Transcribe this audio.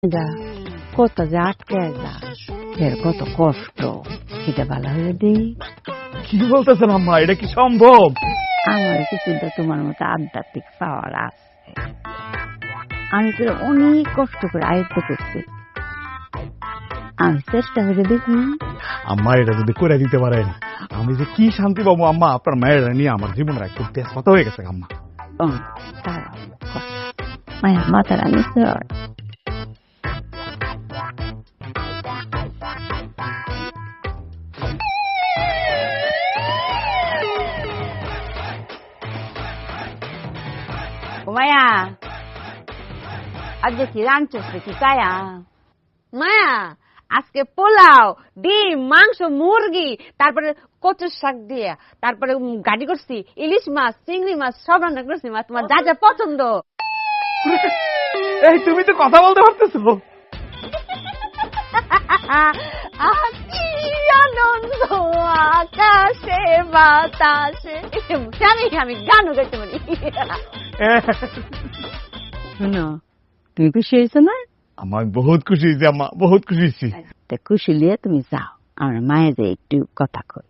কত যে আটকে যা এর কত কষ্ট এটা ভালো হয়ে দিই। কি বলতেছেন আম্মা, এটা কি সম্ভব? আমার কিছু তোমার মতো আধ্যাত্মিক পাওয়ার আছে। আমি তো অনেক কষ্ট করে আয়ত্ত করছি, আমি চেষ্টা করে দেখি। আম্মা এটা যদি করে দিতে পারেন আমি যে কি শান্তি পাবো আম্মা। আপনার মায়ের নিয়ে আমার জীবনের একটু তেজপাতা হয়ে গেছে আম্মা। মায়া মাথার আমি মায়া আজকে কি রাঁধছিস কি কায়া? মায়া আজকে পোলাও, ডিম, মাংস, মুরগি, তারপরে কচুর শাক দিয়ে, তারপরে গাড়ি করছি ইলিশ মাছ, চিংড়ি মাছ সব রান্না করছি মা, তোমার যা যা পছন্দ। এই তুমি তো কথা বলতে পারতেছো। কি আনন্দ আকাশে বাতাসে, আমি গানও গাইতে পারি। শুনো, তুমি খুশি হয়েছো না? আমার বহুত খুশি হয়েছি আম্মা, বহুত খুশি হয়েছি। খুশি নিয়ে তুমি যাও, আমার মায়ের একটু কথা কই।